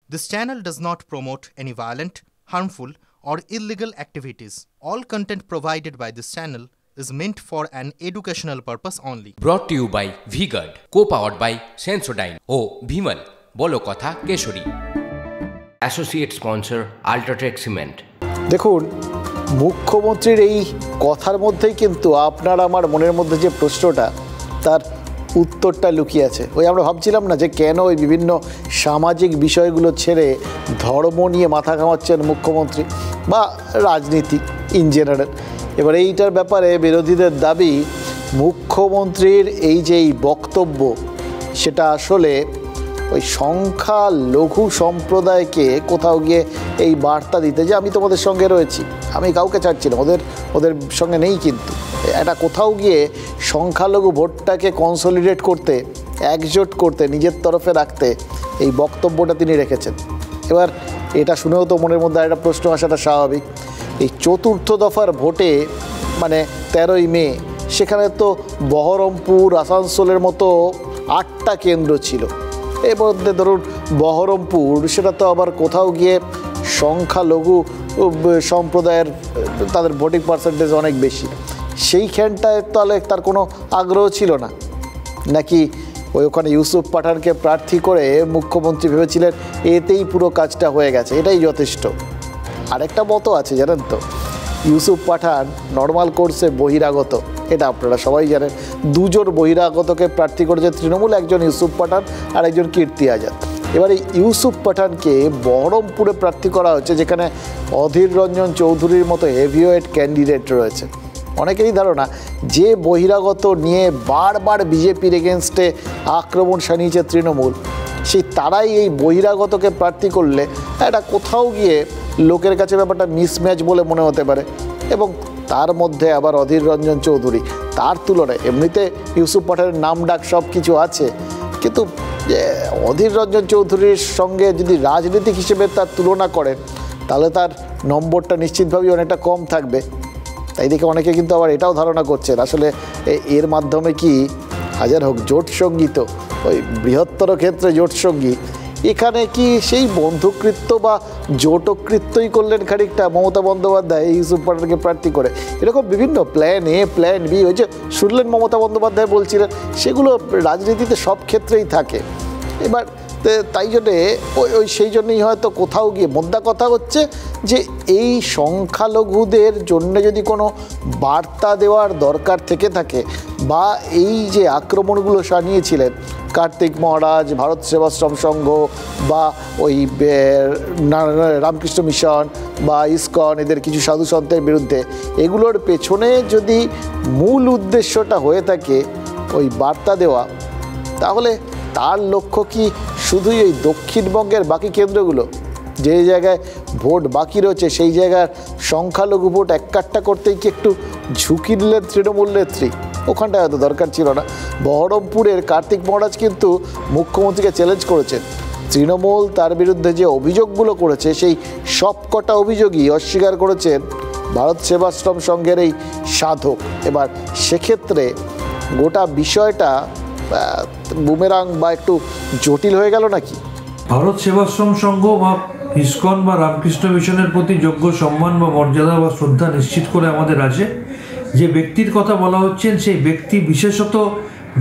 This channel does not promote any violent, harmful, or illegal activities. All content provided by this channel is meant for an educational purpose only. Brought to you by V-Guard, co-powered by Sensodyne O Bhimal, বলো কথা Keshari. Associate sponsor Ultratech Cement। দেখুন, মুখ্যমন্ত্রীর এই কথার মধ্যেই কিন্তু আপনার আমার মনের মধ্যে যে প্রশ্নটা তার উত্তরটা লুকিয়ে আছে। ওই আমরা ভাবছিলাম না যে কেন ওই বিভিন্ন সামাজিক বিষয়গুলো ছেড়ে ধর্ম নিয়ে মাথা ঘামাচ্ছেন মুখ্যমন্ত্রী বা রাজনীতি ইন জেনারেল। এবার এইটার ব্যাপারে বিরোধীদের দাবি মুখ্যমন্ত্রীর এই যে এই বক্তব্য সেটা আসলে ওই সংখ্যালঘু সম্প্রদায়কে কোথাও গিয়ে এই বার্তা দিতে যে আমি তোমাদের সঙ্গে রয়েছি, আমি কাউকে ছাড়ছি না, ওদের সঙ্গে নেই, কিন্তু এটা কোথাও গিয়ে সংখ্যালঘু ভোটটাকে কনসলিডেট করতে, একজোট করতে, নিজের তরফে রাখতে এই বক্তব্যটা তিনি রেখেছেন। এবার এটা শুনেও তো মনের মধ্যে একটা প্রশ্ন আসাটা স্বাভাবিক। এই চতুর্থ দফার ভোটে মানে 13ই মে সেখানে তো বহরমপুর, আসানসোলের মতো 8টা কেন্দ্র ছিল। এর মধ্যে ধরুন বহরমপুর, সেটা তো আবার কোথাও গিয়ে সংখ্যালঘু সম্প্রদায়ের তাদের ভোটিং পার্সেন্টেজ অনেক বেশি। সেইখানটায় তাহলে তার কোনো আগ্রহ ছিল না নাকি ওখানে ইউসুফ পাঠানকে প্রার্থী করে মুখ্যমন্ত্রী ভেবেছিলেন এতেই পুরো কাজটা হয়ে গেছে, এটাই যথেষ্ট? আরেকটা মতো আছে জানেন তো, ইউসুফ পাঠান নর্মাল কোর্সে বহিরাগত, এটা আপনারা সবাই জানেন। দুজন বহিরাগতকে প্রার্থী করেছে তৃণমূল, একজন ইউসুফ পাঠান আর একজন কীর্তি আজাদ। এবার এই ইউসুফ পাঠানকে বহরমপুরে প্রার্থী করা হচ্ছে, যেখানে অধীর রঞ্জন চৌধুরীর মতো হেভিওয়েট ক্যান্ডিডেট রয়েছে। অনেকেরই ধারণা যে বহিরাগত নিয়ে বারবার বিজেপির এগেনস্টে আক্রমণ শানিয়েছে তৃণমূল, সেই তারাই এই বহিরাগতকে প্রার্থী করলে এটা কোথাও গিয়ে লোকের কাছে ব্যাপারটা মিসম্যাচ বলে মনে হতে পারে। এবং তার মধ্যে আবার অধীর রঞ্জন চৌধুরী, তার তুলনায় এমনিতে ইউসুফ পাঠানের নাম ডাক সব কিছু আছে, কিন্তু অধীর রঞ্জন চৌধুরীর সঙ্গে যদি রাজনীতিক হিসেবে তার তুলনা করেন তাহলে তার নম্বরটা নিশ্চিতভাবেই অনেকটা কম থাকবে। তাই দেখে অনেকে কিন্তু আবার এটাও ধারণা করছেন আসলে এর মাধ্যমে কি হাজার হোক জোটসঙ্গী, তো ওই বৃহত্তর ক্ষেত্রে জোটসঙ্গী, এখানে কি সেই বন্ধুকৃত্য বা জোটকৃত্যই করলেন খানিকটা মমতা বন্দ্যোপাধ্যায় ইউসুফ পাঠানকে প্রার্থী করে? এরকম বিভিন্ন প্ল্যান এ, প্ল্যান বি, ওই যে শুনলেন মমতা বন্দ্যোপাধ্যায় বলছিলেন, সেগুলো রাজনীতিতে সব ক্ষেত্রেই থাকে। এবার তাই জন্যে ওই সেই জন্যই হয়তো কোথাও গিয়ে মোদ্দা কথা হচ্ছে যে এই সংখ্যালঘুদের জন্য যদি কোনো বার্তা দেওয়ার দরকার থেকে থাকে, বা এই যে আক্রমণগুলো শানিয়েছিলেন কার্তিক মহারাজ, ভারত সেবাশ্রম সংঘ বা ওই রামকৃষ্ণ মিশন বা ইসকন, এদের কিছু সাধু সন্তের বিরুদ্ধে, এগুলোর পেছনে যদি মূল উদ্দেশ্যটা হয়ে থাকে ওই বার্তা দেওয়া, তাহলে তার লক্ষ্য কি শুধুই এই দক্ষিণবঙ্গের বাকি কেন্দ্রগুলো, যে জায়গায় ভোট বাকি রয়েছে সেই জায়গার সংখ্যালঘু ভোট এককাট্টা করতেই কি একটু ঝুঁকি নিলেন তৃণমূল নেত্রী? ওখানটায় হয়তো দরকার ছিল না। বহরমপুরের কার্তিক মহারাজ কিন্তু মুখ্যমন্ত্রীকে চ্যালেঞ্জ করেছেন, তৃণমূল তার বিরুদ্ধে যে অভিযোগগুলো করেছে সেই সবকটা অভিযোগই অস্বীকার করেছেন ভারত সেবাশ্রম সংঘের এই সাধক। এবার সেক্ষেত্রে গোটা বিষয়টা বুমেরাং বা একটু জটিল হয়ে গেল নাকি? ভারত সেবাশ্রম সংঘ বা ইসকন বা রামকৃষ্ণ মিশনের প্রতি যোগ্য সম্মান বা মর্যাদা বা শ্রদ্ধা নিশ্চিত করে আমাদের আছে। যে ব্যক্তির কথা বলা হচ্ছেন সেই ব্যক্তি বিশেষত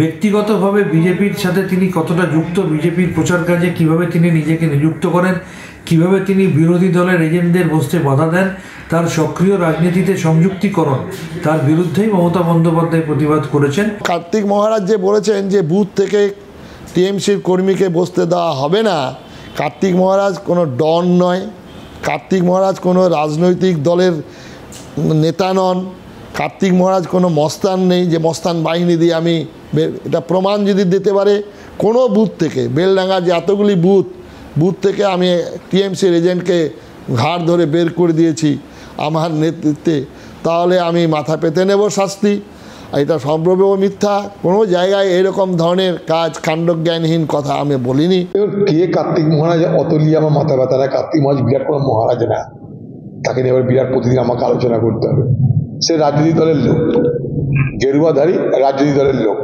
ব্যক্তিগতভাবে বিজেপির সাথে তিনি কতটা যুক্ত, বিজেপির প্রচার কাজে কীভাবে তিনি নিজেকে নিযুক্ত করেন, কিভাবে তিনি বিরোধী দলের এজেন্টদের বসতে বাধা দেন, তার সক্রিয় রাজনীতিতে সংযুক্তিকরণ, তার বিরুদ্ধেই মমতা বন্দ্যোপাধ্যায় প্রতিবাদ করেছেন। কার্তিক মহারাজ যে বলেছেন যে বুথ থেকে টিএমসির কর্মীকে বসতে দেওয়া হবে না, কার্তিক মহারাজ কোনো ডন নয়, কার্তিক মহারাজ কোনো রাজনৈতিক দলের নেতা নন, কার্তিক মহারাজ কোনো মস্তান নেই যে মস্তান বাহিনী দিয়ে আমি, এটা প্রমাণ যদি দিতে পারে কোনো বুথ থেকে, বেলডাঙ্গার যে এতগুলি বুথ থেকে আমি টিএমসির এজেন্টকে ঘাড় ধরে বের করে দিয়েছি আমার নেতৃত্বে, তাহলে আমি মাথা পেতে নেব শাস্তি। এটা সম্ভবও মিথ্যা, কোনো জায়গায় এরকম ধরনের কাজ কাণ্ডজ্ঞানহীন কথা আমি বলিনি। কে কার্তিক মহারাজ অতলি আমার মাথা ব্যথা না, কার্তিক মহারাজ বিরাট কোনো মহারাজ না, তাকে নিয়ে এবার বিরাট প্রতিদিন আমাকে আলোচনা করতে হবে। সে রাজনীতি দলের লোক, গেরুয়াধারী রাজনীতি দলের লোক,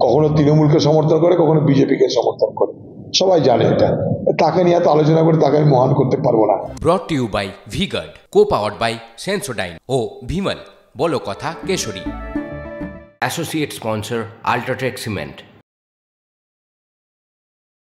কখনো তৃণমূলকে সমর্থন করে, কখনো বিজেপিকে সমর্থন করে, সবাই জানে এটা। তাকে নিয়ে এত আলোচনা করে তাকে আমি মহান করতে পারবো না। Brought to you by V-Guard, co-powered by Sensodyne ও ভিমল, বলো কথা কেশরী। Associate sponsor UltraTech cement.